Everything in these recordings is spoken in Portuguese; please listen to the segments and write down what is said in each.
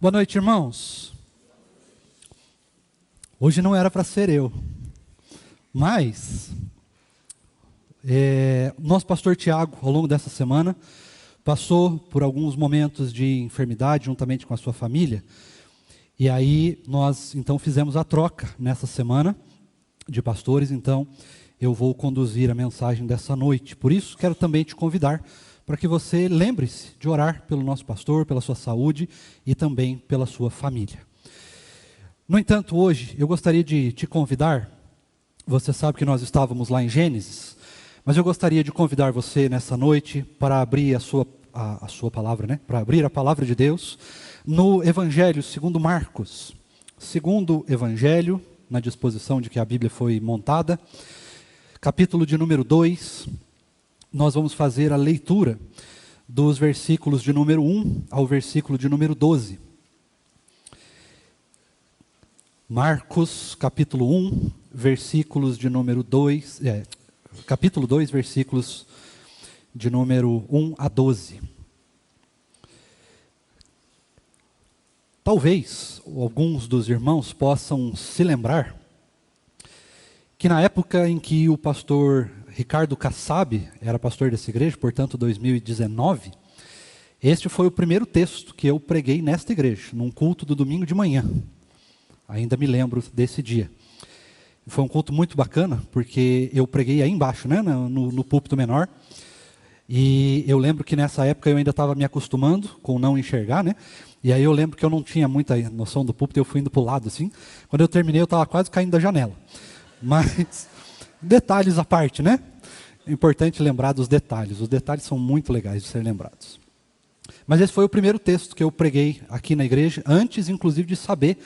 Boa noite, irmãos. Hoje não era para ser eu, mas nosso pastor Tiago, ao longo dessa semana, passou por alguns momentos de enfermidade juntamente com a sua família, e aí nós então fizemos a troca nessa semana de pastores, então eu vou conduzir a mensagem dessa noite. Por isso, quero também te convidar para que você lembre-se de orar pelo nosso pastor, pela sua saúde e também pela sua família. No entanto, hoje eu gostaria de te convidar, você sabe que nós estávamos lá em Gênesis, mas eu gostaria de convidar você nessa noite para abrir a sua palavra, né? Para abrir a palavra de Deus no Evangelho segundo Marcos. Segundo Evangelho, na disposição de que a Bíblia foi montada, capítulo de número 2, nós vamos fazer a leitura dos versículos de número 1 ao versículo de número 12. Marcos, capítulo 1, versículos de número 2, capítulo 2, versículos de número 1 a 12. Talvez alguns dos irmãos possam se lembrar que na época em que o pastor Ricardo Kassab era pastor dessa igreja, portanto 2019, este foi o primeiro texto que eu preguei nesta igreja, num culto do domingo de manhã. Ainda me lembro desse dia. Foi um culto muito bacana, porque eu preguei aí embaixo, né, no púlpito menor. E eu lembro que nessa época eu ainda estava me acostumando com não enxergar, né? E aí eu lembro que eu não tinha muita noção do púlpito, eu fui indo para o lado assim. Quando eu terminei, eu estava quase caindo da janela. Mas, detalhes à parte, né? É importante lembrar dos detalhes. Os detalhes são muito legais de serem lembrados. Mas esse foi o primeiro texto que eu preguei aqui na igreja, antes inclusive de saber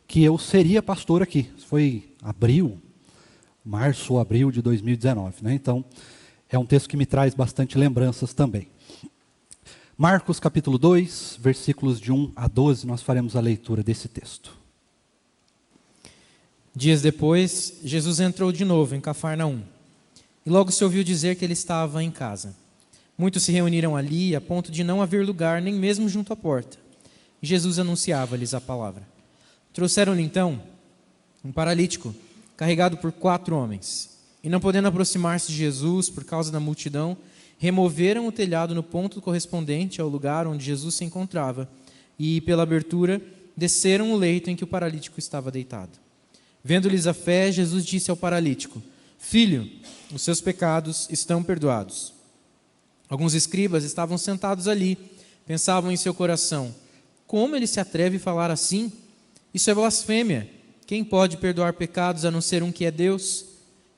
que eu seria pastor aqui. Foi março ou abril de 2019, né? Então, é um texto que me traz bastante lembranças também. Marcos capítulo 2, versículos de 1 a 12, nós faremos a leitura desse texto. Dias depois, Jesus entrou de novo em Cafarnaum, e logo se ouviu dizer que ele estava em casa. Muitos se reuniram ali, a ponto de não haver lugar nem mesmo junto à porta. E Jesus anunciava-lhes a palavra. Trouxeram-lhe então um paralítico, carregado por 4 homens. E não podendo aproximar-se de Jesus por causa da multidão, removeram o telhado no ponto correspondente ao lugar onde Jesus se encontrava, e, pela abertura, desceram o leito em que o paralítico estava deitado. Vendo-lhes a fé, Jesus disse ao paralítico: Filho, os seus pecados estão perdoados. Alguns escribas estavam sentados ali, pensavam em seu coração: como ele se atreve a falar assim? Isso é blasfêmia. Quem pode perdoar pecados a não ser um que é Deus?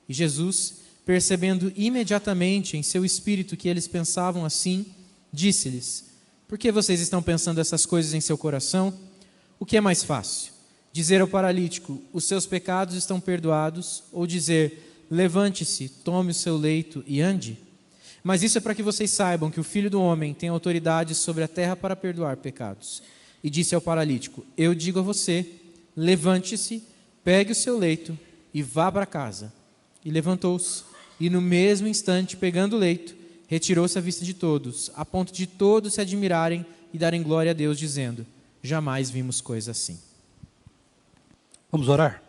E Jesus, percebendo imediatamente em seu espírito que eles pensavam assim, disse-lhes: Por que vocês estão pensando essas coisas em seu coração? O que é mais fácil? Dizer ao paralítico: os seus pecados estão perdoados, ou dizer: levante-se, tome o seu leito e ande? Mas isso é para que vocês saibam que o Filho do Homem tem autoridade sobre a terra para perdoar pecados. E disse ao paralítico: eu digo a você, levante-se, pegue o seu leito e vá para casa. E levantou-se, e no mesmo instante, pegando o leito, retirou-se à vista de todos, a ponto de todos se admirarem e darem glória a Deus, dizendo: jamais vimos coisa assim. Vamos orar?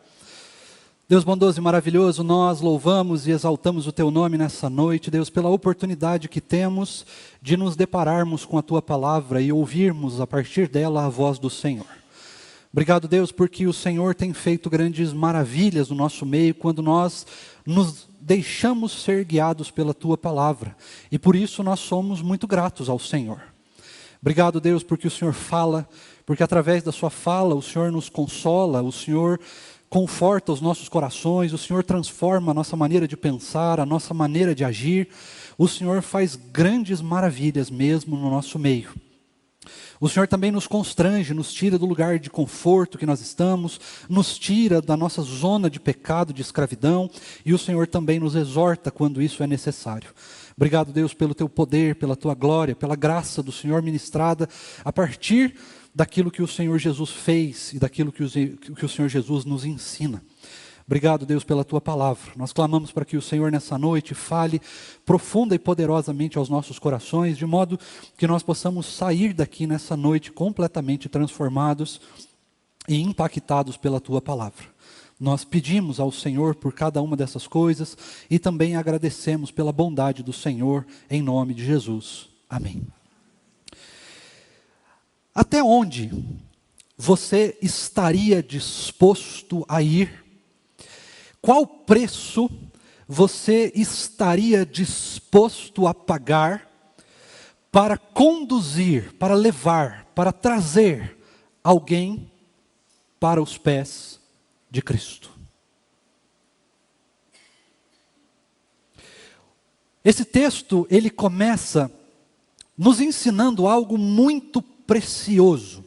Deus bondoso e maravilhoso, nós louvamos e exaltamos o Teu nome nessa noite, Deus, pela oportunidade que temos de nos depararmos com a Tua palavra e ouvirmos a partir dela a voz do Senhor. Obrigado, Deus, porque o Senhor tem feito grandes maravilhas no nosso meio quando nós nos deixamos ser guiados pela Tua palavra. E por isso nós somos muito gratos ao Senhor. Obrigado, Deus, porque o Senhor fala, porque através da Sua fala o Senhor nos consola, o Senhor conforta os nossos corações, o Senhor transforma a nossa maneira de pensar, a nossa maneira de agir. O Senhor faz grandes maravilhas mesmo no nosso meio. O Senhor também nos constrange, nos tira do lugar de conforto que nós estamos, nos tira da nossa zona de pecado, de escravidão, e o Senhor também nos exorta quando isso é necessário. Obrigado, Deus, pelo Teu poder, pela Tua glória, pela graça do Senhor ministrada a partir daquilo que o Senhor Jesus fez e daquilo que o Senhor Jesus nos ensina. Obrigado, Deus, pela Tua palavra. Nós clamamos para que o Senhor nessa noite fale profunda e poderosamente aos nossos corações, de modo que nós possamos sair daqui nessa noite completamente transformados e impactados pela Tua palavra. Nós pedimos ao Senhor por cada uma dessas coisas e também agradecemos pela bondade do Senhor, em nome de Jesus. Amém. Até onde você estaria disposto a ir? Qual preço você estaria disposto a pagar para conduzir, para levar, para trazer alguém para os pés de Cristo? Esse texto, ele começa nos ensinando algo muito precioso.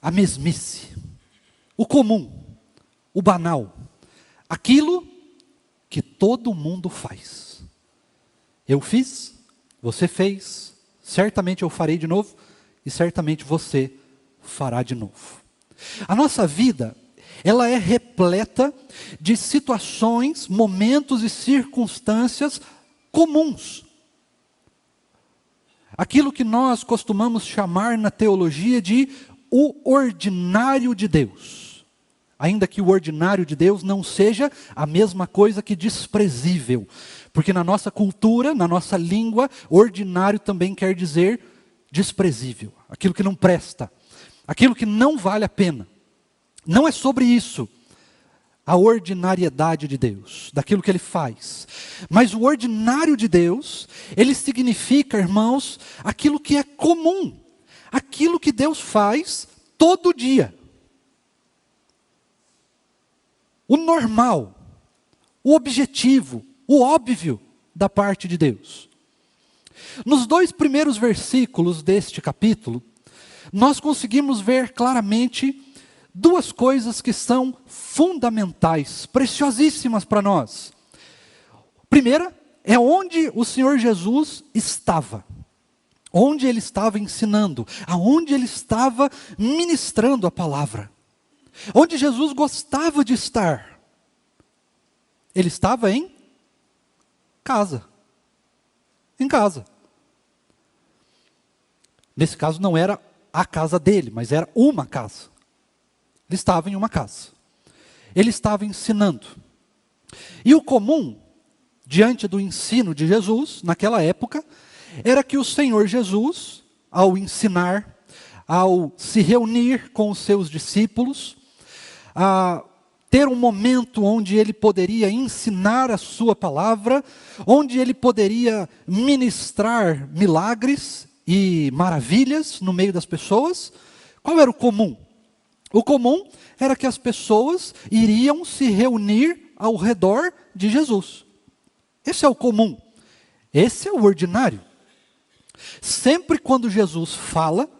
A mesmice, o comum, o banal, aquilo que todo mundo faz. Eu fiz, você fez, certamente eu farei de novo e certamente você fará de novo. A nossa vida, ela é repleta de situações, momentos e circunstâncias comuns. Aquilo que nós costumamos chamar na teologia de o ordinário de Deus. Ainda que o ordinário de Deus não seja a mesma coisa que desprezível. Porque na nossa cultura, na nossa língua, ordinário também quer dizer desprezível. Aquilo que não presta. Aquilo que não vale a pena. Não é sobre isso a ordinariedade de Deus, daquilo que Ele faz. Mas o ordinário de Deus, ele significa, irmãos, aquilo que é comum. Aquilo que Deus faz todo dia. O normal, o objetivo, o óbvio da parte de Deus. Nos 2 primeiros versículos deste capítulo, nós conseguimos ver claramente 2 coisas que são fundamentais, preciosíssimas para nós. Primeira, é onde o Senhor Jesus estava. Onde Ele estava ensinando, aonde Ele estava ministrando a palavra. Onde Jesus gostava de estar. Ele estava em casa. Em casa. Nesse caso não era a casa dele, mas era uma casa. Ele estava em uma casa. Ele estava ensinando. E o comum, diante do ensino de Jesus, naquela época, era que o Senhor Jesus, ao ensinar, ao se reunir com os seus discípulos, a ter um momento onde ele poderia ensinar a sua palavra, onde ele poderia ministrar milagres e maravilhas no meio das pessoas. Qual era o comum? O comum era que as pessoas iriam se reunir ao redor de Jesus. Esse é o comum. Esse é o ordinário. Sempre quando Jesus fala,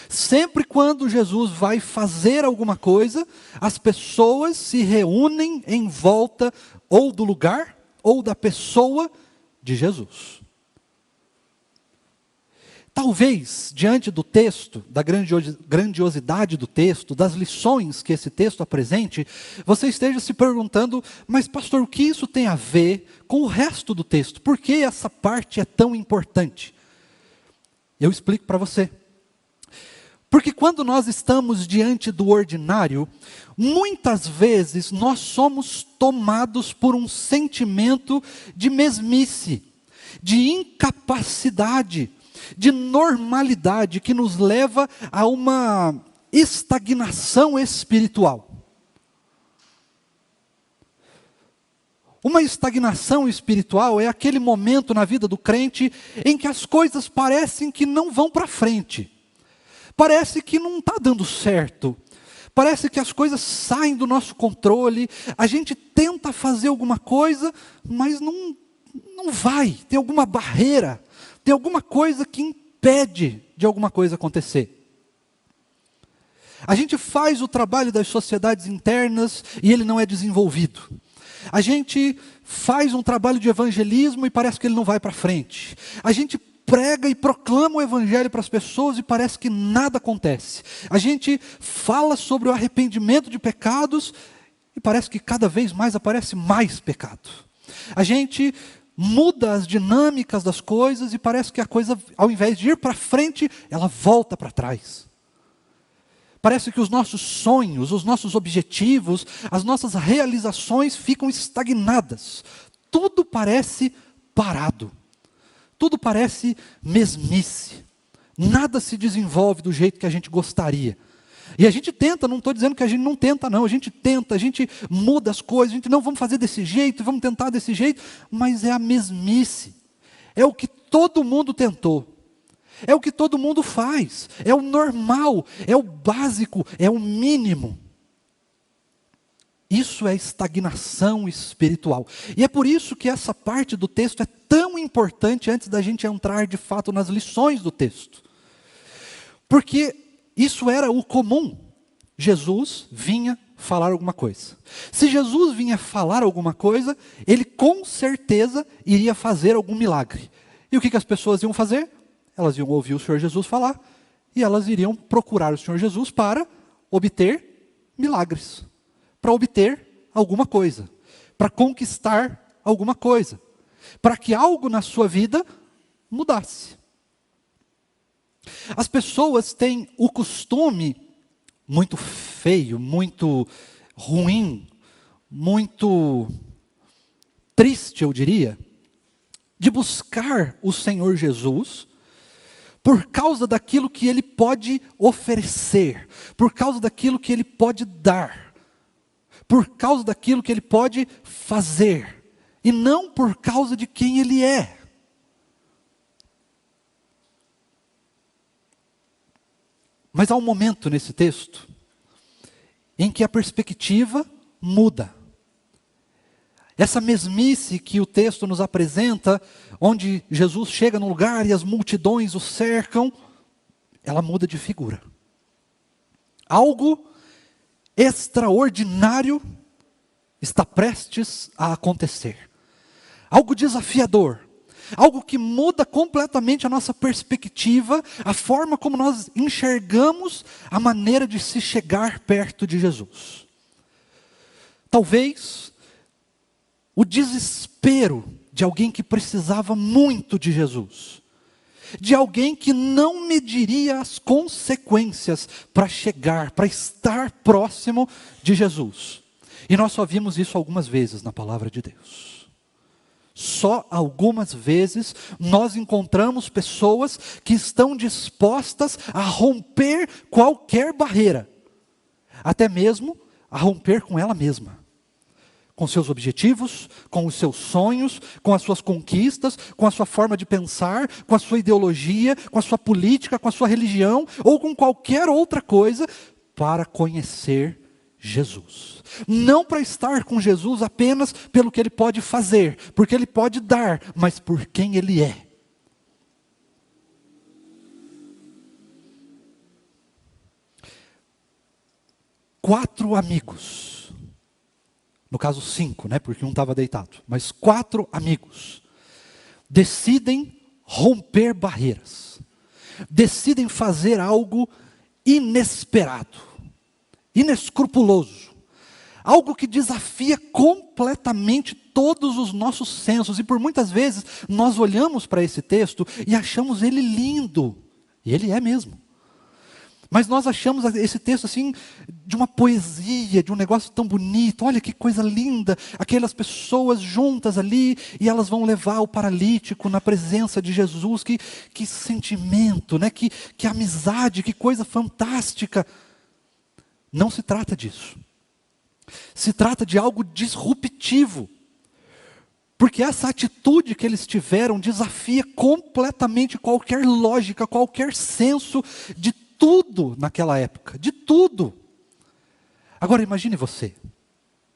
sempre quando Jesus vai fazer alguma coisa, as pessoas se reúnem em volta ou do lugar ou da pessoa de Jesus. Talvez, diante do texto, da grandiosidade do texto, das lições que esse texto apresente, você esteja se perguntando, mas pastor, o que isso tem a ver com o resto do texto? Por que essa parte é tão importante? Eu explico para você. Porque quando nós estamos diante do ordinário, muitas vezes nós somos tomados por um sentimento de mesmice, de incapacidade, de normalidade, que nos leva a uma estagnação espiritual. Uma estagnação espiritual é aquele momento na vida do crente em que as coisas parecem que não vão para frente. Parece que não está dando certo. Parece que as coisas saem do nosso controle. A gente tenta fazer alguma coisa, mas não vai. Tem alguma barreira. Tem alguma coisa que impede de alguma coisa acontecer. A gente faz o trabalho das sociedades internas e ele não é desenvolvido. A gente faz um trabalho de evangelismo e parece que ele não vai para frente. A gente prega e proclama o evangelho para as pessoas e parece que nada acontece. A gente fala sobre o arrependimento de pecados e parece que cada vez mais aparece mais pecado. A gente muda as dinâmicas das coisas e parece que a coisa, ao invés de ir para frente, ela volta para trás. Parece que os nossos sonhos, os nossos objetivos, as nossas realizações ficam estagnadas. Tudo parece parado. Tudo parece mesmice. Nada se desenvolve do jeito que a gente gostaria. E a gente tenta, não estou dizendo que a gente não tenta não, a gente tenta, a gente muda as coisas, a gente não, vamos fazer desse jeito, vamos tentar desse jeito, mas é a mesmice. É o que todo mundo tentou. É o que todo mundo faz, é o normal, é o básico, é o mínimo. Isso é estagnação espiritual. E é por isso que essa parte do texto é tão importante antes da gente entrar de fato nas lições do texto. Porque isso era o comum. Jesus vinha falar alguma coisa. Se Jesus vinha falar alguma coisa, ele com certeza iria fazer algum milagre. E o que as pessoas iam fazer? Elas iam ouvir o Senhor Jesus falar e elas iriam procurar o Senhor Jesus para obter milagres, para obter alguma coisa, para conquistar alguma coisa, para que algo na sua vida mudasse. As pessoas têm o costume muito feio, muito ruim, muito triste, eu diria, de buscar o Senhor Jesus por causa daquilo que Ele pode oferecer, por causa daquilo que Ele pode dar, por causa daquilo que Ele pode fazer, e não por causa de quem Ele é. Mas há um momento nesse texto em que a perspectiva muda. Essa mesmice que o texto nos apresenta, onde Jesus chega num lugar e as multidões o cercam, ela muda de figura. Algo extraordinário está prestes a acontecer. Algo desafiador. Algo que muda completamente a nossa perspectiva, a forma como nós enxergamos a maneira de se chegar perto de Jesus. Talvez o desespero de alguém que precisava muito de Jesus, de alguém que não mediria as consequências para chegar, para estar próximo de Jesus. E nós só vimos isso algumas vezes na palavra de Deus. Só algumas vezes nós encontramos pessoas que estão dispostas a romper qualquer barreira, até mesmo a romper com ela mesma, com seus objetivos, com os seus sonhos, com as suas conquistas, com a sua forma de pensar, com a sua ideologia, com a sua política, com a sua religião, ou com qualquer outra coisa, para conhecer Jesus. Não para estar com Jesus apenas pelo que Ele pode fazer, porque Ele pode dar, mas por quem Ele é. Quatro amigos, no caso 5, né, porque um estava deitado, mas 4 amigos, decidem romper barreiras, decidem fazer algo inesperado, inescrupuloso, algo que desafia completamente todos os nossos sensos, e por muitas vezes nós olhamos para esse texto e achamos ele lindo, e ele é mesmo, mas nós achamos esse texto assim, de uma poesia, de um negócio tão bonito, olha que coisa linda, aquelas pessoas juntas ali, e elas vão levar o paralítico na presença de Jesus, que sentimento, né? que amizade, que coisa fantástica. Não se trata disso. Se trata de algo disruptivo. Porque essa atitude que eles tiveram desafia completamente qualquer lógica, qualquer senso de tudo naquela época. De tudo. Agora imagine você.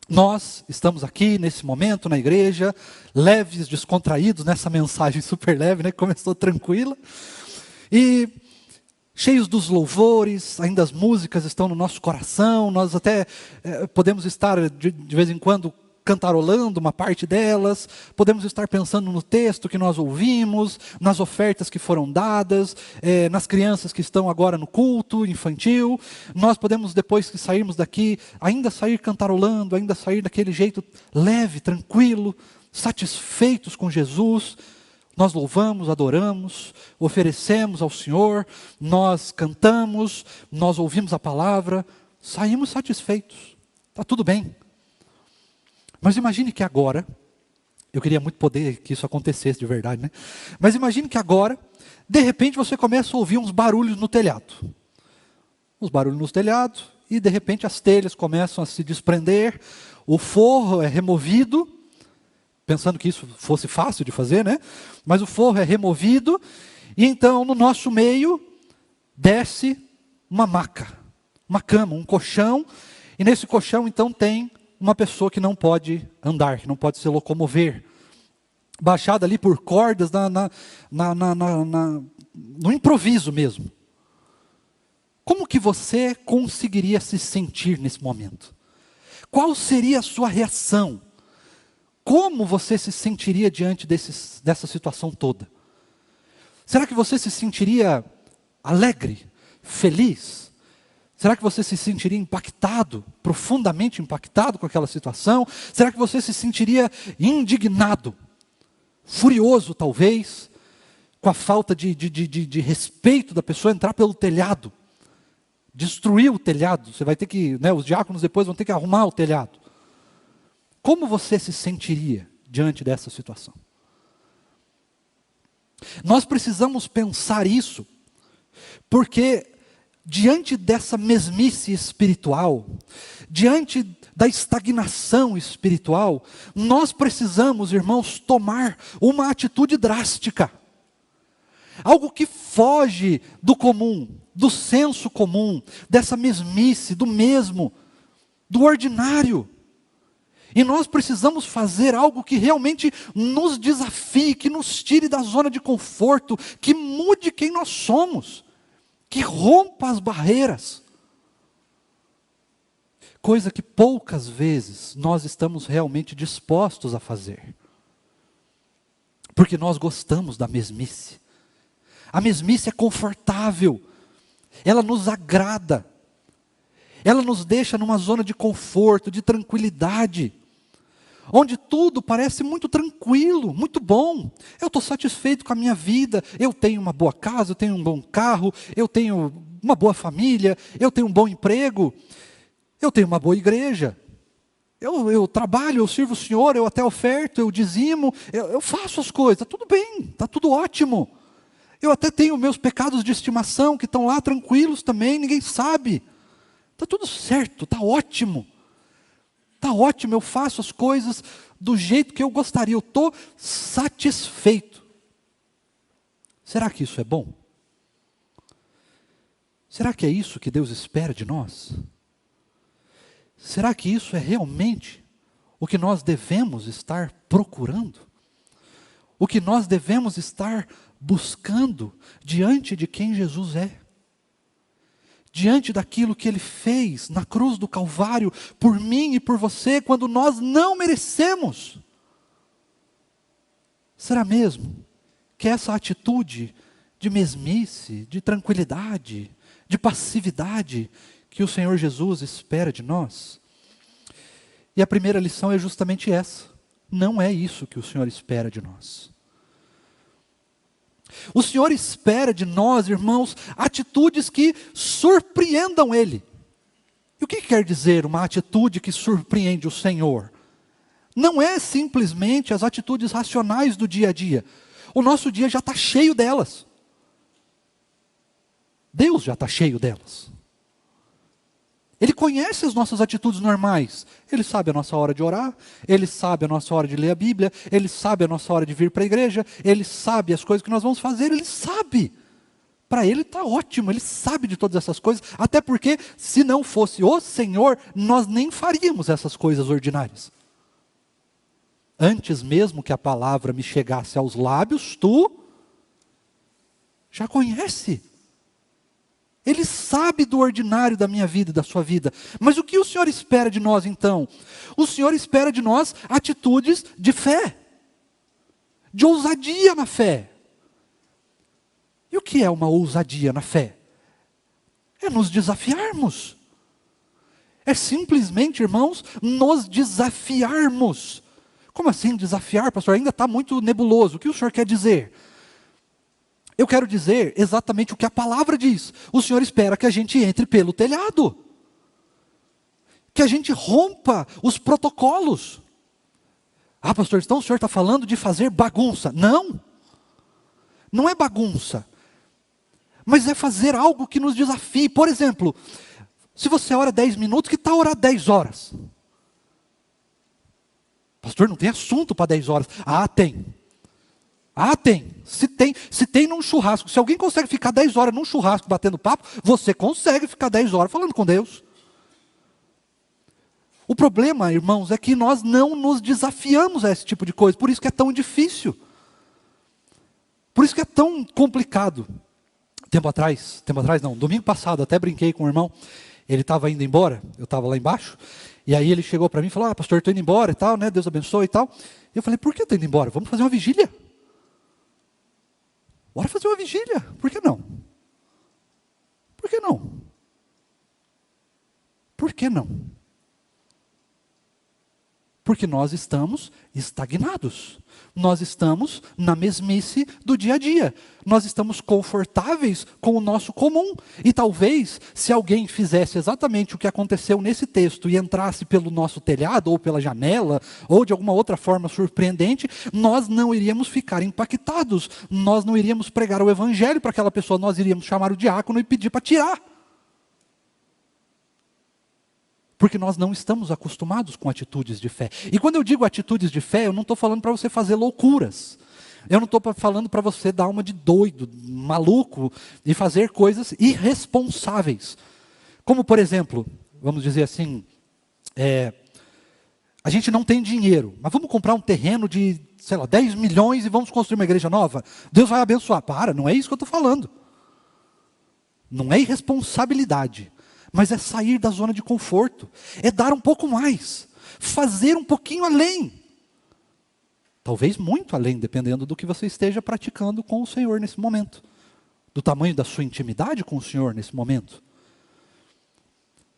Nós estamos aqui nesse momento na igreja, leves, descontraídos, nessa mensagem super leve, né? Começou tranquila. E cheios dos louvores, ainda as músicas estão no nosso coração, nós até podemos estar de vez em quando cantarolando uma parte delas, podemos estar pensando no texto que nós ouvimos, nas ofertas que foram dadas, nas crianças que estão agora no culto infantil. Nós podemos, depois que sairmos daqui, ainda sair cantarolando, ainda sair daquele jeito leve, tranquilo, satisfeitos com Jesus. Nós louvamos, adoramos, oferecemos ao Senhor, nós cantamos, nós ouvimos a palavra, saímos satisfeitos. Está tudo bem. Mas imagine que agora, eu queria muito poder que isso acontecesse de verdade, né? Mas imagine que agora, de repente você começa a ouvir uns barulhos no telhado. Uns barulhos no telhado, e de repente as telhas começam a se desprender, o forro é removido, pensando que isso fosse fácil de fazer, né? Mas o forro é removido, e então no nosso meio desce uma maca, uma cama, um colchão, e nesse colchão então tem uma pessoa que não pode andar, que não pode se locomover, baixada ali por cordas no improviso mesmo. Como que você conseguiria se sentir nesse momento? Qual seria a sua reação? Como você se sentiria diante dessa situação toda? Será que você se sentiria alegre, feliz? Será que você se sentiria impactado, profundamente impactado com aquela situação? Será que você se sentiria indignado, furioso talvez, com a falta de respeito da pessoa entrar pelo telhado, destruir o telhado? Você vai ter que, os diáconos depois vão ter que arrumar o telhado. Como você se sentiria diante dessa situação? Nós precisamos pensar isso, porque diante dessa mesmice espiritual, diante da estagnação espiritual, nós precisamos, irmãos, tomar uma atitude drástica. Algo que foge do comum, do senso comum, dessa mesmice, do mesmo, do ordinário. E nós precisamos fazer algo que realmente nos desafie, que nos tire da zona de conforto, que mude quem nós somos, que rompa as barreiras. Coisa que poucas vezes nós estamos realmente dispostos a fazer. Porque nós gostamos da mesmice. A mesmice é confortável, ela nos agrada, ela nos deixa numa zona de conforto, de tranquilidade, onde tudo parece muito tranquilo, muito bom. Eu estou satisfeito com a minha vida, eu tenho uma boa casa, eu tenho um bom carro, eu tenho uma boa família, eu tenho um bom emprego, eu tenho uma boa igreja, eu trabalho, eu sirvo o Senhor, eu até oferto, eu dizimo, eu faço as coisas, está tudo bem, está tudo ótimo. Eu até tenho meus pecados de estimação que estão lá tranquilos também, ninguém sabe. Está tudo certo, está ótimo. Está ótimo, eu faço as coisas do jeito que eu gostaria, eu estou satisfeito. Será que isso é bom? Será que é isso que Deus espera de nós? Será que isso é realmente o que nós devemos estar procurando? O que nós devemos estar buscando diante de quem Jesus é? Diante daquilo que Ele fez na cruz do Calvário, por mim e por você, quando nós não merecemos. Será mesmo que essa atitude de mesmice, de tranquilidade, de passividade, que o Senhor Jesus espera de nós? E a primeira lição é justamente essa. Não é isso que o Senhor espera de nós. O Senhor espera de nós, irmãos, atitudes que surpreendam Ele. E o que quer dizer uma atitude que surpreende o Senhor? Não é simplesmente as atitudes racionais do dia a dia. O nosso dia já está cheio delas. Deus já está cheio delas. Ele conhece as nossas atitudes normais. Ele sabe a nossa hora de orar, Ele sabe a nossa hora de ler a Bíblia, Ele sabe a nossa hora de vir para a igreja, Ele sabe as coisas que nós vamos fazer, Ele sabe. Para Ele está ótimo, Ele sabe de todas essas coisas, até porque se não fosse o Senhor, nós nem faríamos essas coisas ordinárias. Antes mesmo que a palavra me chegasse aos lábios, tu já conhece. Ele sabe do ordinário da minha vida e da sua vida. Mas o que o Senhor espera de nós então? O Senhor espera de nós atitudes de fé, de ousadia na fé. E o que é uma ousadia na fé? É nos desafiarmos. É simplesmente, irmãos, nos desafiarmos. Como assim desafiar, pastor? Ainda está muito nebuloso. O que o senhor quer dizer? Eu quero dizer exatamente o que a palavra diz. O Senhor espera que a gente entre pelo telhado. Que a gente rompa os protocolos. Ah, pastor, então o senhor está falando de fazer bagunça. Não. Não é bagunça. Mas é fazer algo que nos desafie. Por exemplo, se você ora 10 minutos, que tal orar 10 horas? Pastor, não tem assunto para 10 horas. Ah, tem. Ah, tem. Se tem num churrasco. Se alguém consegue ficar 10 horas num churrasco batendo papo, você consegue ficar 10 horas falando com Deus. O problema, irmãos, é que nós não nos desafiamos a esse tipo de coisa. Por isso que é tão difícil. Por isso que é tão complicado. Tempo atrás não, domingo passado, até brinquei com o irmão. Ele estava indo embora, eu estava lá embaixo. E aí ele chegou para mim e falou, pastor, estou indo embora e tal, né? Deus abençoe e tal. E eu falei, por que estou indo embora? Vamos fazer uma vigília. Bora fazer uma vigília. Por que não? Por que não? Por que não? Porque nós estamos estagnados. Nós estamos na mesmice do dia a dia. Nós estamos confortáveis com o nosso comum. E talvez, se alguém fizesse exatamente o que aconteceu nesse texto e entrasse pelo nosso telhado, ou pela janela, ou de alguma outra forma surpreendente, nós não iríamos ficar impactados. Nós não iríamos pregar o evangelho para aquela pessoa, nós iríamos chamar o diácono e pedir para tirar. Porque nós não estamos acostumados com atitudes de fé. E quando eu digo atitudes de fé, eu não estou falando para você fazer loucuras. Eu não estou falando para você dar uma de doido, maluco, e fazer coisas irresponsáveis. Como, por exemplo, vamos dizer assim, a gente não tem dinheiro, mas vamos comprar um terreno de, 10 milhões e vamos construir uma igreja nova. Deus vai abençoar. Não é isso que eu estou falando. Não é irresponsabilidade. Mas é sair da zona de conforto, é dar um pouco mais, fazer um pouquinho além. Talvez muito além, dependendo do que você esteja praticando com o Senhor nesse momento. Do tamanho da sua intimidade com o Senhor nesse momento.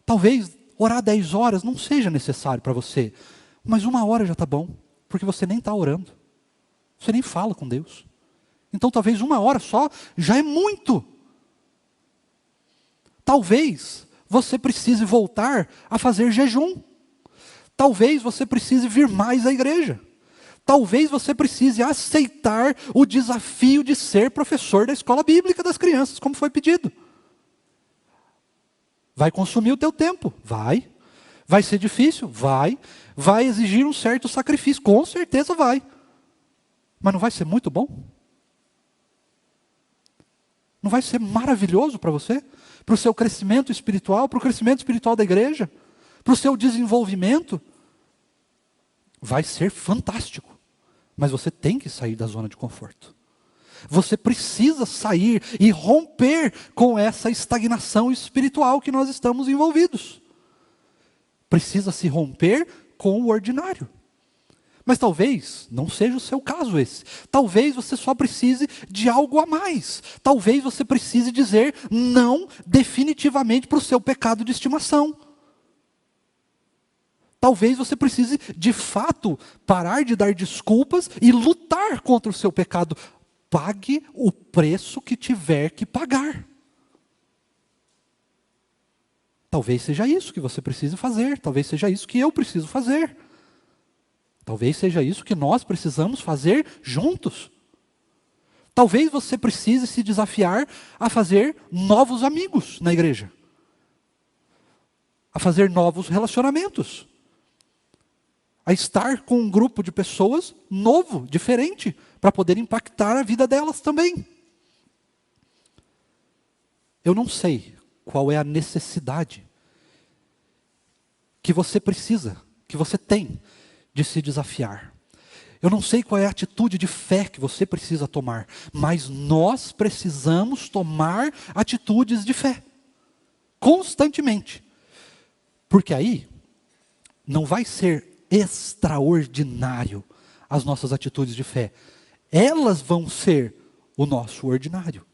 Talvez orar 10 horas não seja necessário para você, mas 1 hora já está bom, porque você nem está orando. Você nem fala com Deus. Então talvez 1 hora só já é muito. Talvez você precise voltar a fazer jejum. Talvez você precise vir mais à igreja. Talvez você precise aceitar o desafio de ser professor da escola bíblica das crianças, como foi pedido. Vai consumir o teu tempo? Vai. Vai ser difícil? Vai. Vai exigir um certo sacrifício? Com certeza vai. Mas não vai ser muito bom? Não vai ser maravilhoso para você? Para o seu crescimento espiritual, para o crescimento espiritual da igreja, para o seu desenvolvimento? Vai ser fantástico. Mas você tem que sair da zona de conforto. Você precisa sair e romper com essa estagnação espiritual que nós estamos envolvidos. Precisa se romper com o ordinário. Mas talvez não seja o seu caso esse. Talvez você só precise de algo a mais. Talvez você precise dizer não definitivamente para o seu pecado de estimação. Talvez você precise, de fato, parar de dar desculpas e lutar contra o seu pecado. Pague o preço que tiver que pagar. Talvez seja isso que você precise fazer. Talvez seja isso que eu preciso fazer. Talvez seja isso que nós precisamos fazer juntos. Talvez você precise se desafiar a fazer novos amigos na igreja. A fazer novos relacionamentos. A estar com um grupo de pessoas novo, diferente, para poder impactar a vida delas também. Eu não sei qual é a necessidade que você precisa, que você tem, de se desafiar. Eu não sei qual é a atitude de fé que você precisa tomar, mas nós precisamos tomar atitudes de fé. constantemente. Porque aí não vai ser extraordinário as nossas atitudes de fé. Elas vão ser o nosso ordinário.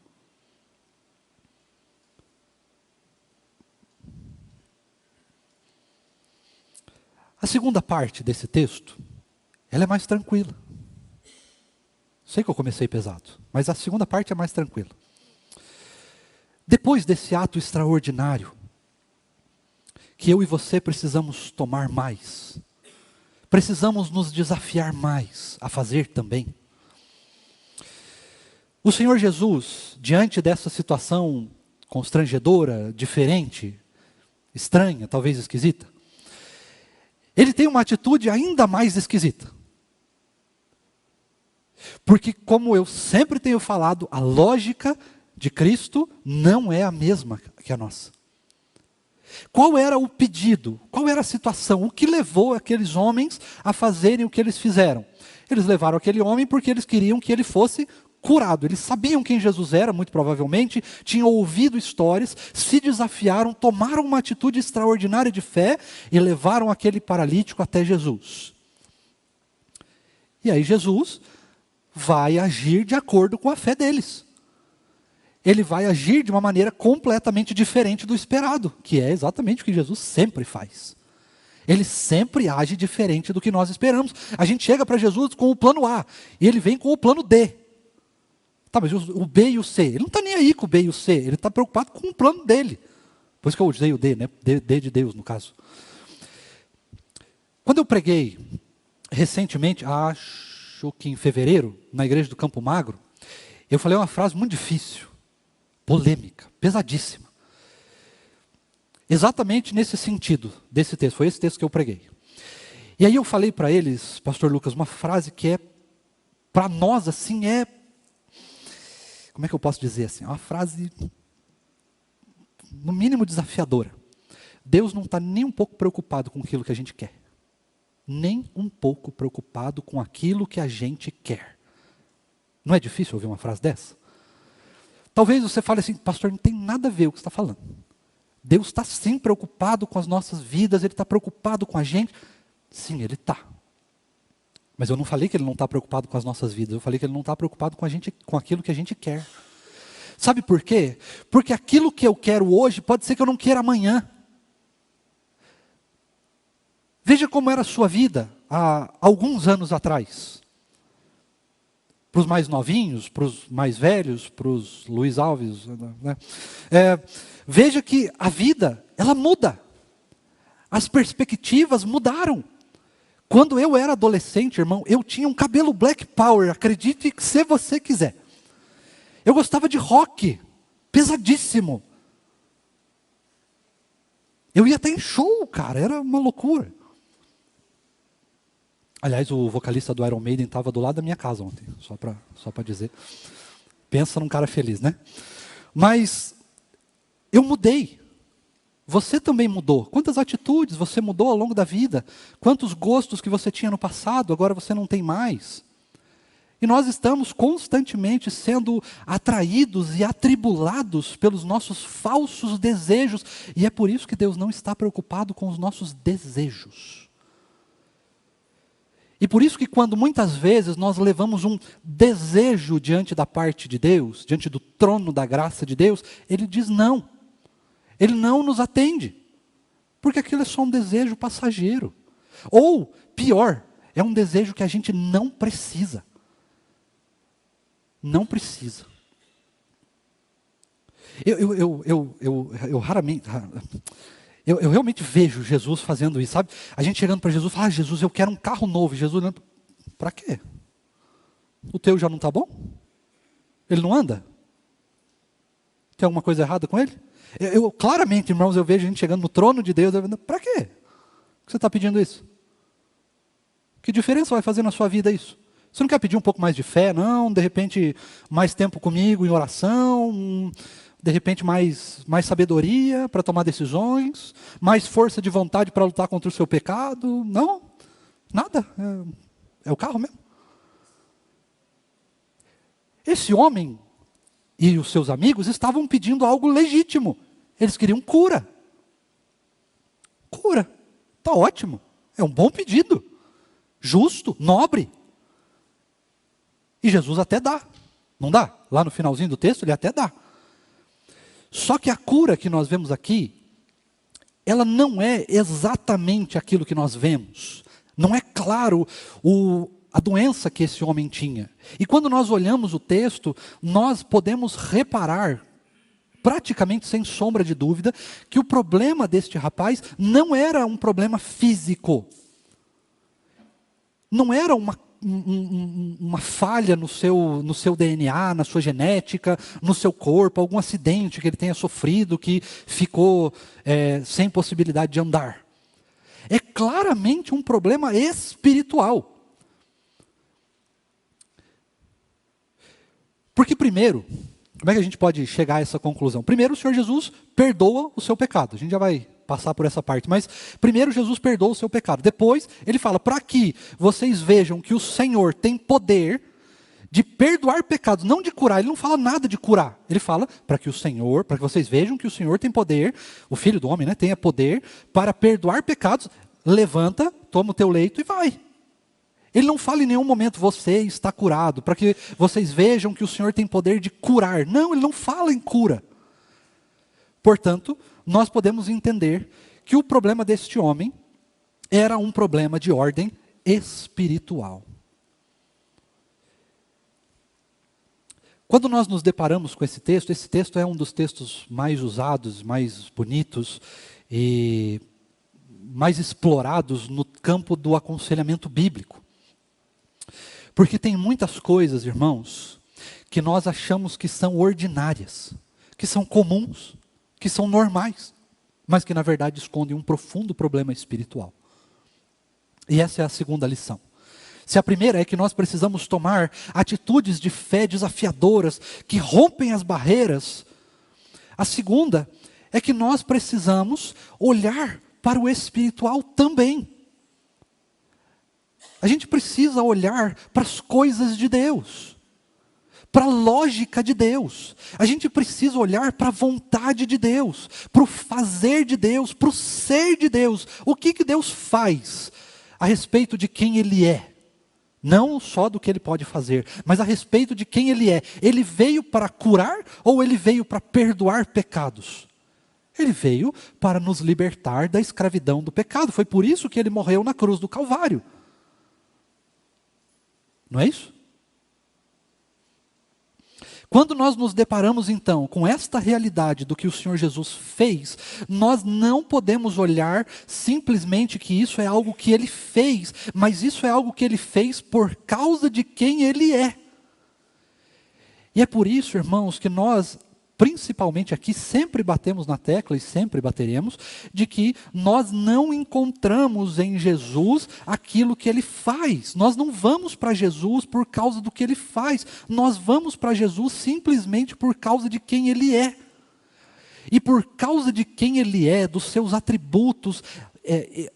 A segunda parte desse texto, ela é mais tranquila. Sei que eu comecei pesado, mas a segunda parte é mais tranquila. Depois desse ato extraordinário, que eu e você precisamos tomar mais, precisamos nos desafiar mais a fazer também. O Senhor Jesus, diante dessa situação constrangedora, diferente, estranha, talvez esquisita, ele tem uma atitude ainda mais esquisita. Porque, como eu sempre tenho falado, a lógica de Cristo não é a mesma que a nossa. Qual era o pedido? Qual era a situação? O que levou aqueles homens a fazerem o que eles fizeram? Eles levaram aquele homem porque eles queriam que ele fosse curado. Eles sabiam quem Jesus era, muito provavelmente, tinham ouvido histórias, se desafiaram, tomaram uma atitude extraordinária de fé e levaram aquele paralítico até Jesus. E aí Jesus vai agir de acordo com a fé deles. Ele vai agir de uma maneira completamente diferente do esperado, que é exatamente o que Jesus sempre faz. Ele sempre age diferente do que nós esperamos. A gente chega para Jesus com o plano A, e ele vem com o plano D. Tá, mas o B e o C, ele não está nem aí com o B e o C, ele está preocupado com o plano dele. Por isso que eu usei o D, né? D de Deus, no caso. Quando eu preguei recentemente, acho que em fevereiro, na igreja do Campo Magro, eu falei uma frase muito difícil, polêmica, pesadíssima. Exatamente nesse sentido desse texto, foi esse texto que eu preguei. E aí eu falei para eles, pastor Lucas, uma frase que é, para nós assim, como é que eu posso dizer assim? É uma frase, no mínimo desafiadora. Deus não está nem um pouco preocupado com aquilo que a gente quer. Nem um pouco preocupado com aquilo que a gente quer. Não é difícil ouvir uma frase dessa? Talvez você fale assim, pastor, não tem nada a ver com o que você está falando. Deus está sim preocupado com as nossas vidas, Ele está preocupado com a gente. Sim, Ele está. Mas eu não falei que Ele não está preocupado com as nossas vidas, eu falei que Ele não está preocupado com a gente, com aquilo que a gente quer. Sabe por quê? Porque aquilo que eu quero hoje, pode ser que eu não queira amanhã. Veja como era a sua vida há alguns anos atrás. Para os mais novinhos, para os mais velhos, para os Luiz Alves. Né? Veja que a vida, ela muda. As perspectivas mudaram. Quando eu era adolescente, irmão, eu tinha um cabelo Black Power, acredite se você quiser. Eu gostava de rock, pesadíssimo. Eu ia até em show, cara, era uma loucura. Aliás, o vocalista do Iron Maiden estava do lado da minha casa ontem, só para dizer. Pensa num cara feliz, né? Mas eu mudei. Você também mudou. Quantas atitudes você mudou ao longo da vida? Quantos gostos que você tinha no passado, agora você não tem mais? E nós estamos constantemente sendo atraídos e atribulados pelos nossos falsos desejos. E é por isso que Deus não está preocupado com os nossos desejos. E por isso que quando muitas vezes nós levamos um desejo diante da parte de Deus, diante do trono da graça de Deus, Ele diz não. Ele não nos atende. Porque aquilo é só um desejo passageiro. Ou, pior, é um desejo que a gente não precisa. Não precisa. Eu raramente... Eu realmente vejo Jesus fazendo isso, sabe? A gente chegando para Jesus, fala, Jesus, eu quero um carro novo. E Jesus, para quê? O teu já não está bom? Ele não anda? Tem alguma coisa errada com ele? Claramente, irmãos, eu vejo a gente chegando no trono de Deus, para quê? Que você está pedindo isso? Que diferença vai fazer na sua vida isso? Você não quer pedir um pouco mais de fé, não? De repente, mais tempo comigo em oração? De repente, mais sabedoria para tomar decisões? Mais força de vontade para lutar contra o seu pecado? Não, nada. É o carro mesmo. Esse homem e os seus amigos estavam pedindo algo legítimo. Eles queriam cura. Cura. Está ótimo. É um bom pedido. Justo, nobre. E Jesus até dá. Não dá? Lá no finalzinho do texto ele até dá. Só que a cura que nós vemos aqui, ela não é exatamente aquilo que nós vemos. Não é claro a doença que esse homem tinha. E quando nós olhamos o texto, nós podemos reparar, praticamente sem sombra de dúvida, que o problema deste rapaz não era um problema físico. Não era uma falha no seu DNA, na sua genética, no seu corpo, algum acidente que ele tenha sofrido, que ficou sem possibilidade de andar. É claramente um problema espiritual. Porque primeiro, como é que a gente pode chegar a essa conclusão? Primeiro, o Senhor Jesus perdoa o seu pecado. A gente já vai passar por essa parte. Mas primeiro, Jesus perdoa o seu pecado. Depois, ele fala, para que vocês vejam que o Senhor tem poder de perdoar pecados, não de curar. Ele não fala nada de curar. Ele fala para que vocês vejam que o Senhor tem poder, o Filho do Homem, tenha poder para perdoar pecados. Levanta, toma o teu leito e vai. Ele não fala em nenhum momento, você está curado, para que vocês vejam que o Senhor tem poder de curar. Não, ele não fala em cura. Portanto, nós podemos entender que o problema deste homem era um problema de ordem espiritual. Quando nós nos deparamos com esse texto é um dos textos mais usados, mais bonitos e mais explorados no campo do aconselhamento bíblico. Porque tem muitas coisas, irmãos, que nós achamos que são ordinárias, que são comuns, que são normais, mas que na verdade escondem um profundo problema espiritual. E essa é a segunda lição. Se a primeira é que nós precisamos tomar atitudes de fé desafiadoras, que rompem as barreiras, a segunda é que nós precisamos olhar para o espiritual também. A gente precisa olhar para as coisas de Deus, para a lógica de Deus. A gente precisa olhar para a vontade de Deus, para o fazer de Deus, para o ser de Deus. O que Deus faz a respeito de quem Ele é. Não só do que Ele pode fazer, mas a respeito de quem Ele é. Ele veio para curar ou Ele veio para perdoar pecados? Ele veio para nos libertar da escravidão do pecado. Foi por isso que Ele morreu na cruz do Calvário. Não é isso? Quando nós nos deparamos então com esta realidade do que o Senhor Jesus fez, nós não podemos olhar simplesmente que isso é algo que Ele fez, mas isso é algo que Ele fez por causa de quem Ele é. E é por isso, irmãos, que nós, principalmente aqui, sempre batemos na tecla e sempre bateremos, de que nós não encontramos em Jesus aquilo que Ele faz. Nós não vamos para Jesus por causa do que Ele faz, nós vamos para Jesus simplesmente por causa de quem Ele é. E por causa de quem Ele é, dos seus atributos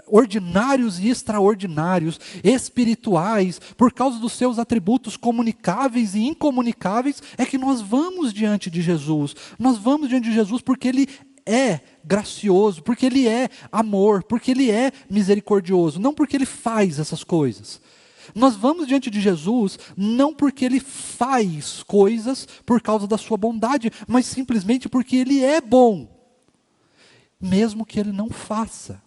ordinários e extraordinários, espirituais, por causa dos seus atributos comunicáveis e incomunicáveis, é que nós vamos diante de Jesus. Nós vamos diante de Jesus porque Ele é gracioso, porque Ele é amor, porque Ele é misericordioso, não porque Ele faz essas coisas. Nós vamos diante de Jesus não porque Ele faz coisas por causa da sua bondade, mas simplesmente porque Ele é bom, mesmo que Ele não faça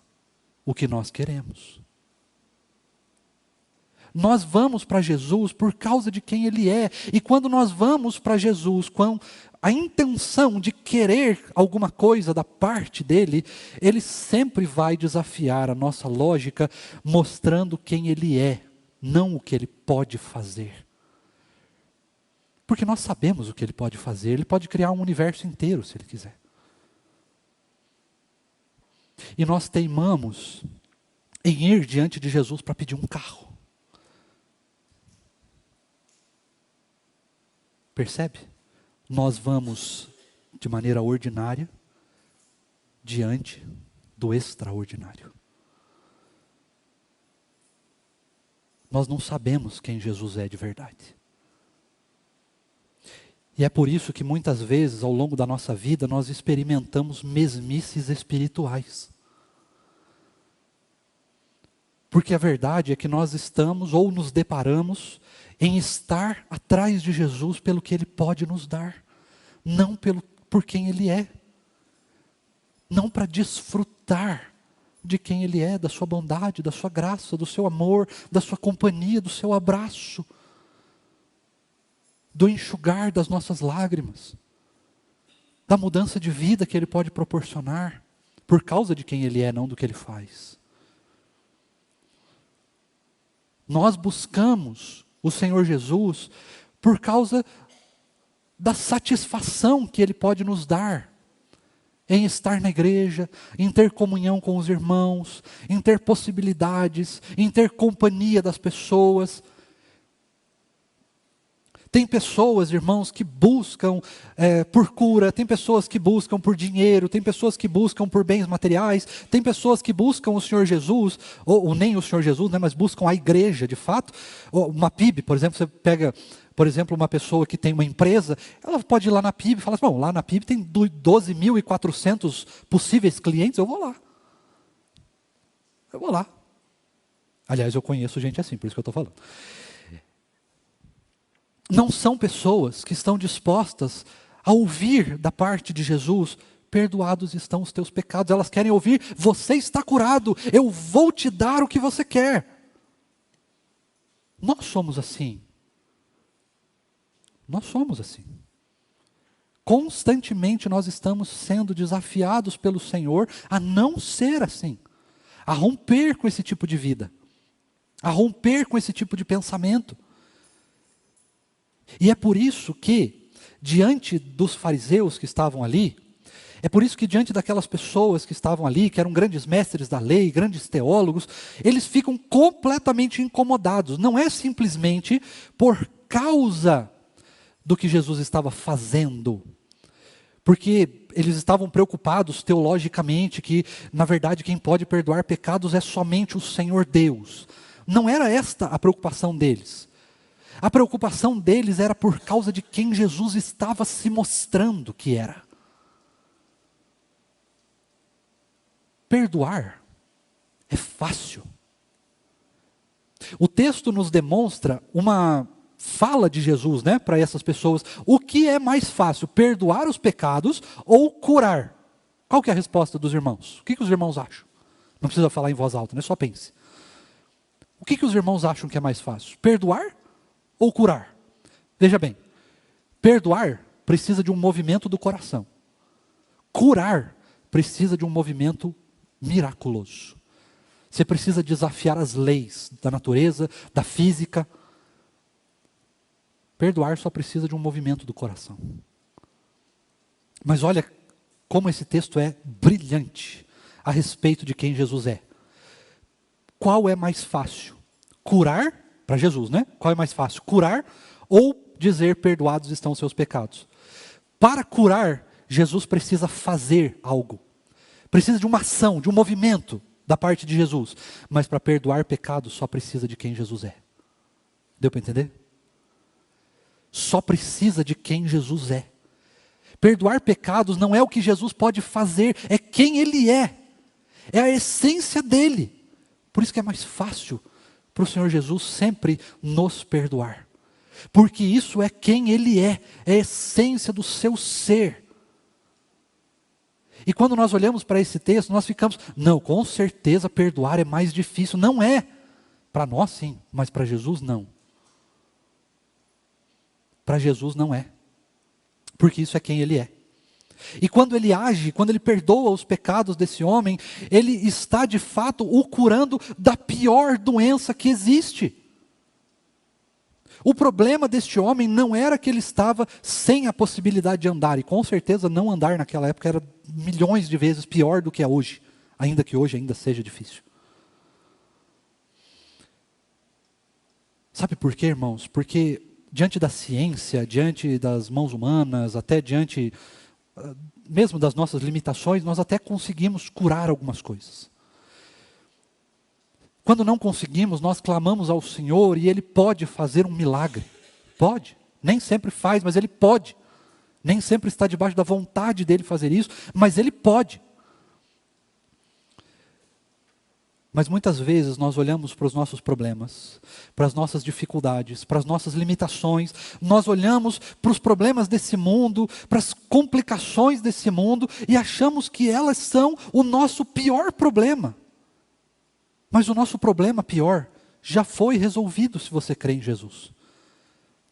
o que nós queremos. Nós vamos para Jesus por causa de quem Ele é. E quando nós vamos para Jesus com a intenção de querer alguma coisa da parte dEle, Ele sempre vai desafiar a nossa lógica, mostrando quem Ele é, não o que Ele pode fazer. Porque nós sabemos o que Ele pode fazer. Ele pode criar um universo inteiro, se Ele quiser. E nós teimamos em ir diante de Jesus para pedir um carro. Percebe? Nós vamos de maneira ordinária diante do extraordinário. Nós não sabemos quem Jesus é de verdade. E é por isso que muitas vezes, ao longo da nossa vida, nós experimentamos mesmices espirituais. Porque a verdade é que nós estamos ou nos deparamos em estar atrás de Jesus pelo que Ele pode nos dar, não por quem Ele é. Não para desfrutar de quem Ele é, da sua bondade, da sua graça, do seu amor, da sua companhia, do seu abraço, do enxugar das nossas lágrimas, da mudança de vida que Ele pode proporcionar, por causa de quem Ele é, não do que Ele faz. Nós buscamos o Senhor Jesus por causa da satisfação que Ele pode nos dar em estar na igreja, em ter comunhão com os irmãos, em ter possibilidades, em ter companhia das pessoas. Tem pessoas, irmãos, que buscam por cura, tem pessoas que buscam por dinheiro, tem pessoas que buscam por bens materiais, tem pessoas que buscam o Senhor Jesus, ou nem o Senhor Jesus, né, mas buscam a igreja de fato. Uma PIB, por exemplo, você pega, por exemplo, uma pessoa que tem uma empresa, ela pode ir lá na PIB e falar assim, bom, lá na PIB tem 12.400 possíveis clientes, eu vou lá. Eu vou lá. Aliás, eu conheço gente assim, por isso que eu estou falando. Não são pessoas que estão dispostas a ouvir da parte de Jesus, perdoados estão os teus pecados. Elas querem ouvir, você está curado, eu vou te dar o que você quer. Nós somos assim. Nós somos assim. Constantemente nós estamos sendo desafiados pelo Senhor a não ser assim, a romper com esse tipo de vida, a romper com esse tipo de pensamento. E é por isso que, diante dos fariseus que estavam ali, é por isso que diante daquelas pessoas que estavam ali, que eram grandes mestres da lei, grandes teólogos, eles ficam completamente incomodados. Não é simplesmente por causa do que Jesus estava fazendo, porque eles estavam preocupados teologicamente que, na verdade, quem pode perdoar pecados é somente o Senhor Deus. Não era esta a preocupação deles. A preocupação deles era por causa de quem Jesus estava se mostrando que era. Perdoar é fácil. O texto nos demonstra uma fala de Jesus, né, para essas pessoas. O que é mais fácil, perdoar os pecados ou curar? Qual que é a resposta dos irmãos? O que os irmãos acham? Não precisa falar em voz alta, né? Só pense. O que os irmãos acham que é mais fácil? Perdoar ou curar? Veja bem, perdoar precisa de um movimento do coração. Curar precisa de um movimento miraculoso. Você precisa desafiar as leis da natureza, da física. Perdoar só precisa de um movimento do coração. Mas olha como esse texto é brilhante a respeito de quem Jesus é. Qual é mais fácil? Curar, para Jesus, né? Qual é mais fácil? Curar ou dizer perdoados estão os seus pecados? Para curar, Jesus precisa fazer algo. Precisa de uma ação, de um movimento da parte de Jesus. Mas para perdoar pecados só precisa de quem Jesus é. Deu para entender? Só precisa de quem Jesus é. Perdoar pecados não é o que Jesus pode fazer, é quem Ele é. É a essência dEle. Por isso que é mais fácil para o Senhor Jesus sempre nos perdoar. Porque isso é quem Ele é a essência do seu ser. E quando nós olhamos para esse texto, nós ficamos, não, com certeza perdoar é mais difícil. Não é. Para nós sim, mas para Jesus não. Para Jesus não é. Porque isso é quem Ele é. E quando Ele age, quando Ele perdoa os pecados desse homem, Ele está de fato o curando da pior doença que existe. O problema deste homem não era que ele estava sem a possibilidade de andar, e com certeza não andar naquela época era milhões de vezes pior do que é hoje, ainda que hoje ainda seja difícil. Sabe por quê, irmãos? Porque diante da ciência, diante das mãos humanas, até diante mesmo das nossas limitações, nós até conseguimos curar algumas coisas. Quando não conseguimos, nós clamamos ao Senhor e Ele pode fazer um milagre. Pode. Nem sempre faz, mas Ele pode. Nem sempre está debaixo da vontade dele fazer isso, mas ele pode. Mas muitas vezes nós olhamos para os nossos problemas, para as nossas dificuldades, para as nossas limitações, nós olhamos para os problemas desse mundo, para as complicações desse mundo e achamos que elas são o nosso pior problema. Mas o nosso problema pior já foi resolvido se você crê em Jesus.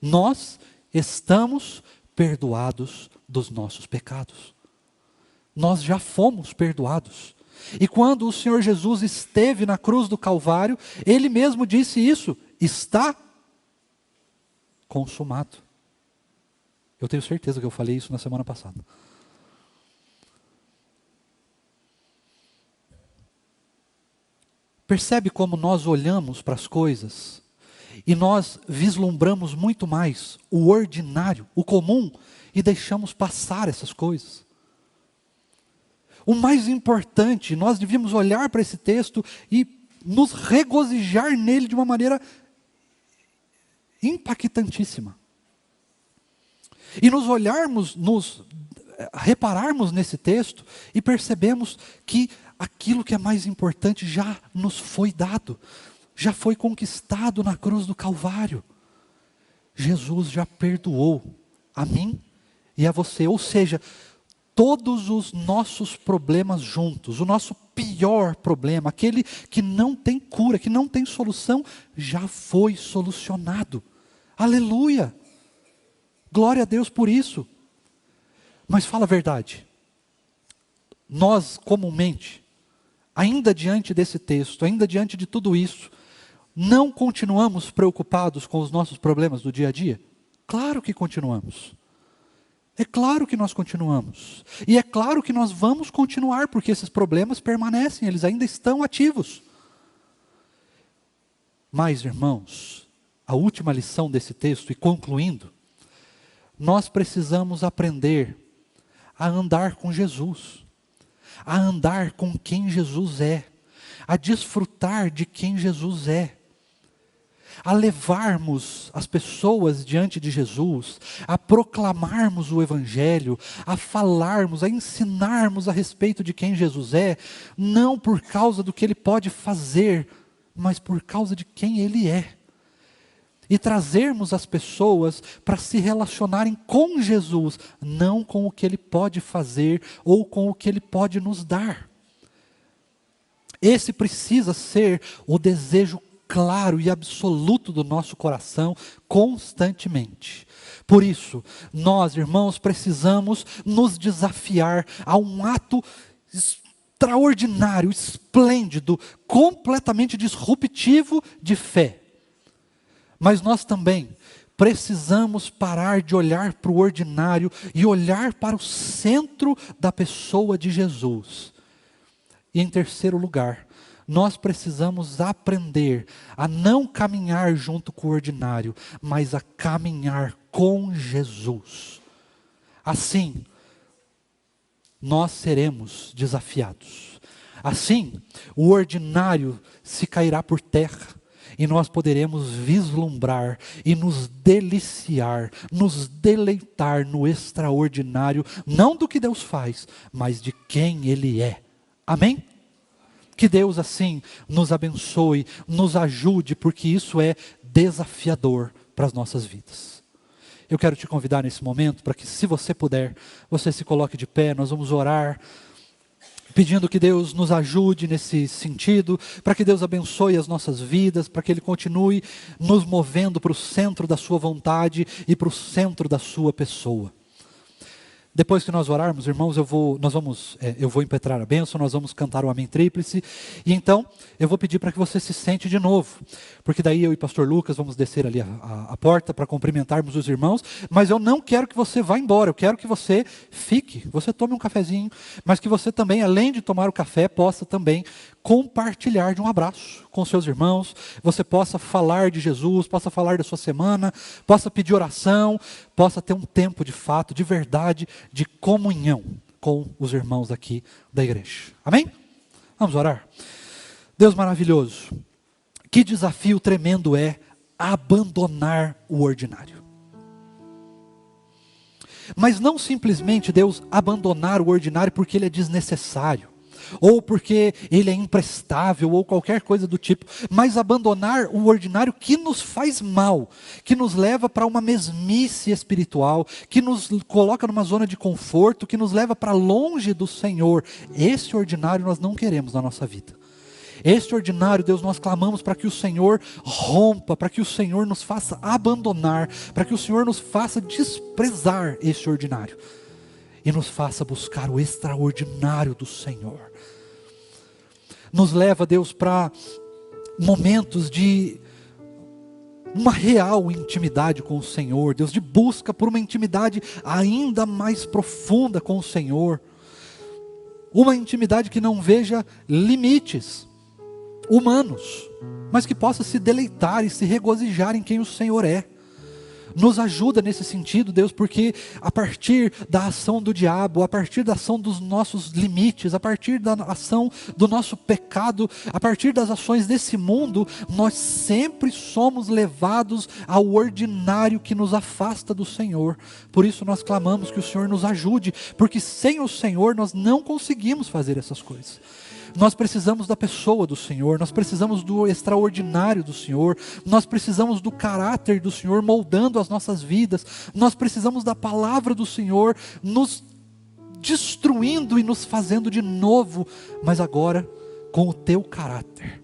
Nós estamos perdoados dos nossos pecados. Nós já fomos perdoados. E quando o Senhor Jesus esteve na cruz do Calvário, Ele mesmo disse isso: está consumado. Eu tenho certeza que eu falei isso na semana passada. Percebe como nós olhamos para as coisas e nós vislumbramos muito mais o ordinário, o comum, e deixamos passar essas coisas. O mais importante, nós devíamos olhar para esse texto e nos regozijar nele de uma maneira impactantíssima. E nos olharmos, nos repararmos nesse texto e percebemos que aquilo que é mais importante já nos foi dado, já foi conquistado na cruz do Calvário. Jesus já perdoou a mim e a você, ou seja, todos os nossos problemas juntos, o nosso pior problema, aquele que não tem cura, que não tem solução, já foi solucionado. Aleluia! Glória a Deus por isso. Mas fala a verdade. Nós, comumente, ainda diante desse texto, ainda diante de tudo isso, não continuamos preocupados com os nossos problemas do dia a dia? Claro que continuamos. É claro que nós continuamos. E é claro que nós vamos continuar, porque esses problemas permanecem, eles ainda estão ativos. Mas, irmãos, a última lição desse texto, e concluindo, nós precisamos aprender a andar com Jesus, a andar com quem Jesus é, a desfrutar de quem Jesus é, a levarmos as pessoas diante de Jesus, a proclamarmos o Evangelho, a falarmos, a ensinarmos a respeito de quem Jesus é, não por causa do que Ele pode fazer, mas por causa de quem Ele é. E trazermos as pessoas para se relacionarem com Jesus, não com o que Ele pode fazer ou com o que Ele pode nos dar. Esse precisa ser o desejo claro e absoluto do nosso coração constantemente. Por isso, nós, irmãos, precisamos nos desafiar a um ato extraordinário, esplêndido, completamente disruptivo de fé. Mas nós também precisamos parar de olhar para o ordinário e olhar para o centro da pessoa de Jesus. E em terceiro lugar, nós precisamos aprender a não caminhar junto com o ordinário, mas a caminhar com Jesus. Assim, nós seremos desafiados. Assim, o ordinário se cairá por terra. E nós poderemos vislumbrar e nos deliciar, nos deleitar no extraordinário, não do que Deus faz, mas de quem Ele é. Amém? Que Deus assim nos abençoe, nos ajude, porque isso é desafiador para as nossas vidas. Eu quero te convidar nesse momento para que, se você puder, você se coloque de pé, nós vamos orar, pedindo que Deus nos ajude nesse sentido, para que Deus abençoe as nossas vidas, para que Ele continue nos movendo para o centro da sua vontade e para o centro da sua pessoa. Depois que nós orarmos, irmãos, eu vou impetrar a bênção, nós vamos cantar o Amém Tríplice, e então eu vou pedir para que você se sente de novo, porque daí eu e pastor Lucas vamos descer ali a porta para cumprimentarmos os irmãos, mas eu não quero que você vá embora, eu quero que você fique, você tome um cafezinho, mas que você também, além de tomar o café, possa também compartilhar de um abraço com seus irmãos, você possa falar de Jesus, possa falar da sua semana, possa pedir oração, possa ter um tempo de fato, de verdade, de comunhão com os irmãos aqui da igreja. Amém? Vamos orar? Deus maravilhoso, que desafio tremendo é abandonar o ordinário. Mas não simplesmente, Deus, abandonar o ordinário porque ele é desnecessário, ou porque ele é imprestável, ou qualquer coisa do tipo, mas abandonar o ordinário que nos faz mal, que nos leva para uma mesmice espiritual, que nos coloca numa zona de conforto, que nos leva para longe do Senhor. Esse ordinário nós não queremos na nossa vida. Este ordinário, Deus, nós clamamos para que o Senhor rompa, para que o Senhor nos faça abandonar, para que o Senhor nos faça desprezar este ordinário e nos faça buscar o extraordinário do Senhor. Nos leva, Deus, para momentos de uma real intimidade com o Senhor, Deus, de busca por uma intimidade ainda mais profunda com o Senhor, uma intimidade que não veja limites humanos, mas que possa se deleitar e se regozijar em quem o Senhor é. Nos ajuda nesse sentido, Deus, porque a partir da ação do diabo, a partir da ação dos nossos limites, a partir da ação do nosso pecado, a partir das ações desse mundo, nós sempre somos levados ao ordinário que nos afasta do Senhor. Por isso nós clamamos que o Senhor nos ajude, porque sem o Senhor nós não conseguimos fazer essas coisas. Nós precisamos da pessoa do Senhor, nós precisamos do extraordinário do Senhor, nós precisamos do caráter do Senhor moldando as nossas vidas, nós precisamos da palavra do Senhor nos destruindo e nos fazendo de novo, mas agora com o teu caráter.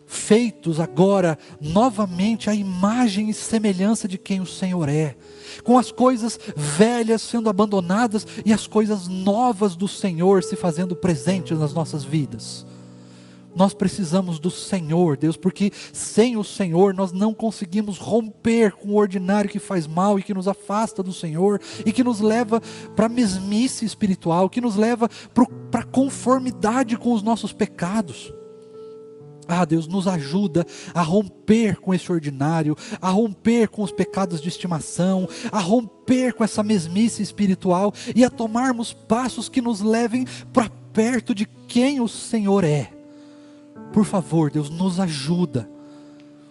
Feitos agora novamente a imagem e semelhança de quem o Senhor é, com as coisas velhas sendo abandonadas e as coisas novas do Senhor se fazendo presentes nas nossas vidas. Nós precisamos do Senhor, Deus, porque sem o Senhor nós não conseguimos romper com o ordinário que faz mal e que nos afasta do Senhor e que nos leva para a mesmice espiritual, que nos leva para a conformidade com os nossos pecados. Ah, Deus, nos ajuda a romper com esse ordinário, a romper com os pecados de estimação, a romper com essa mesmice espiritual e a tomarmos passos que nos levem para perto de quem o Senhor é. Por favor, Deus, nos ajuda.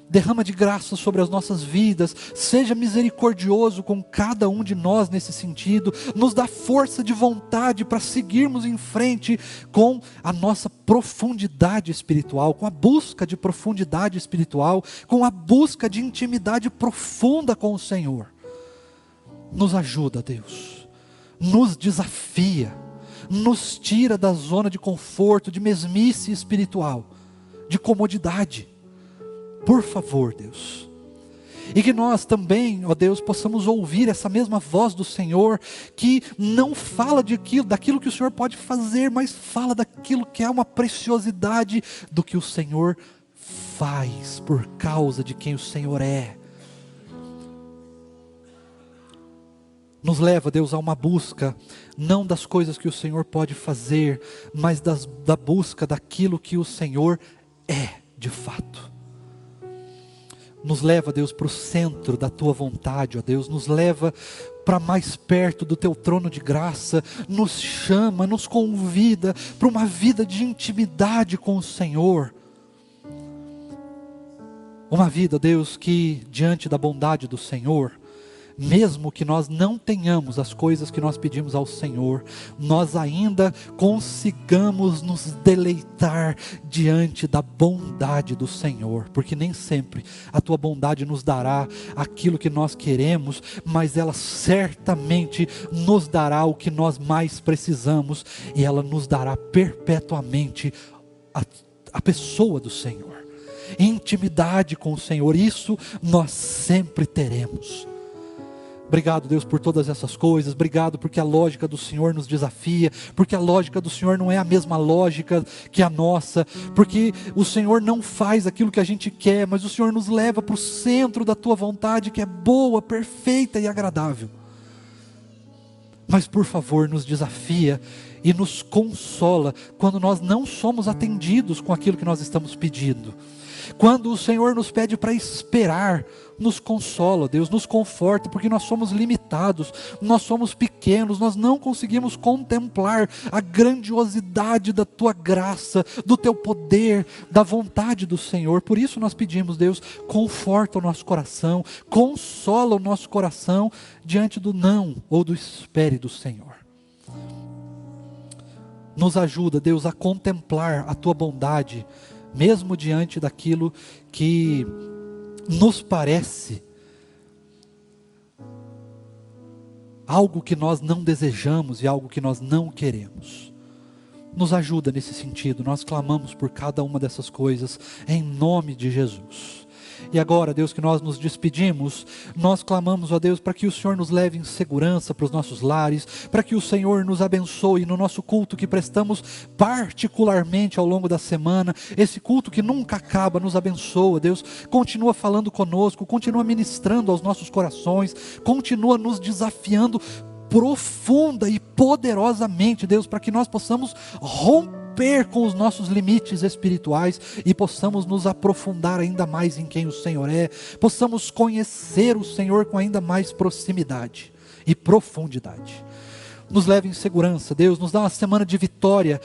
Derrama de graça sobre as nossas vidas, seja misericordioso com cada um de nós nesse sentido, nos dá força de vontade para seguirmos em frente com a nossa profundidade espiritual, com a busca de profundidade espiritual, com a busca de intimidade profunda com o Senhor. Nos ajuda, Deus, nos desafia, nos tira da zona de conforto, de mesmice espiritual, de comodidade. Por favor, Deus, e que nós também, ó Deus, possamos ouvir essa mesma voz do Senhor, que não fala daquilo que o Senhor pode fazer, mas fala daquilo que é uma preciosidade do que o Senhor faz, por causa de quem o Senhor é. Nos leva, Deus, a uma busca, não das coisas que o Senhor pode fazer, mas da busca daquilo que o Senhor é, de fato. Nos leva, Deus, para o centro da Tua vontade, ó Deus, nos leva para mais perto do Teu trono de graça, nos chama, nos convida para uma vida de intimidade com o Senhor. Uma vida, Deus, que diante da bondade do Senhor, mesmo que nós não tenhamos as coisas que nós pedimos ao Senhor, nós ainda consigamos nos deleitar diante da bondade do Senhor, porque nem sempre a Tua bondade nos dará aquilo que nós queremos, mas ela certamente nos dará o que nós mais precisamos, e ela nos dará perpetuamente a pessoa do Senhor, intimidade com o Senhor. Isso nós sempre teremos. Obrigado, Deus, por todas essas coisas. Obrigado porque a lógica do Senhor nos desafia, porque a lógica do Senhor não é a mesma lógica que a nossa, porque o Senhor não faz aquilo que a gente quer, mas o Senhor nos leva para o centro da Tua vontade, que é boa, perfeita e agradável. Mas por favor, nos desafia e nos consola quando nós não somos atendidos com aquilo que nós estamos pedindo. Quando o Senhor nos pede para esperar, nos consola, Deus, nos conforta, porque nós somos limitados, nós somos pequenos, nós não conseguimos contemplar a grandiosidade da Tua graça, do Teu poder, da vontade do Senhor. Por isso nós pedimos, Deus, conforta o nosso coração, consola o nosso coração diante do não ou do espere do Senhor. Nos ajuda, Deus, a contemplar a Tua bondade, mesmo diante daquilo que nos parece algo que nós não desejamos e algo que nós não queremos. Nos ajuda nesse sentido, nós clamamos por cada uma dessas coisas, em nome de Jesus. E agora, Deus, que nós nos despedimos, nós clamamos, ó Deus, para que o Senhor nos leve em segurança para os nossos lares, para que o Senhor nos abençoe no nosso culto que prestamos particularmente ao longo da semana, esse culto que nunca acaba, nos abençoa, Deus, continua falando conosco, continua ministrando aos nossos corações, continua nos desafiando profunda e poderosamente, Deus, para que nós possamos romper com os nossos limites espirituais e possamos nos aprofundar ainda mais em quem o Senhor é, possamos conhecer o Senhor com ainda mais proximidade e profundidade. Nos leve em segurança, Deus, nos dá uma semana de vitória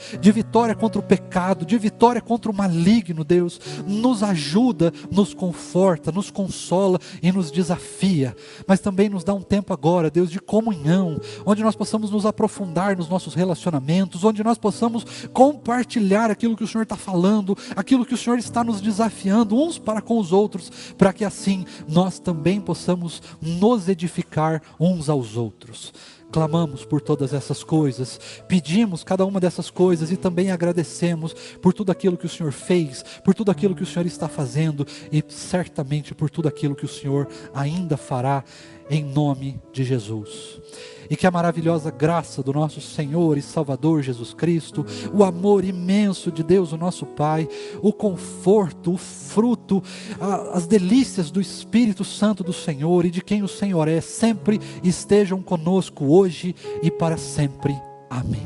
contra o pecado, de vitória contra o maligno, Deus, nos ajuda, nos conforta, nos consola e nos desafia, mas também nos dá um tempo agora, Deus, de comunhão, onde nós possamos nos aprofundar nos nossos relacionamentos, onde nós possamos compartilhar aquilo que o Senhor está falando, aquilo que o Senhor está nos desafiando uns para com os outros, para que assim nós também possamos nos edificar uns aos outros. Clamamos por todas essas coisas, pedimos cada uma dessas coisas e também agradecemos por tudo aquilo que o Senhor fez, por tudo aquilo que o Senhor está fazendo e certamente por tudo aquilo que o Senhor ainda fará, em nome de Jesus. E que a maravilhosa graça do nosso Senhor e Salvador Jesus Cristo, o amor imenso de Deus, o nosso Pai, o conforto, o fruto, as delícias do Espírito Santo do Senhor e de quem o Senhor é, sempre estejam conosco hoje e para sempre. Amém.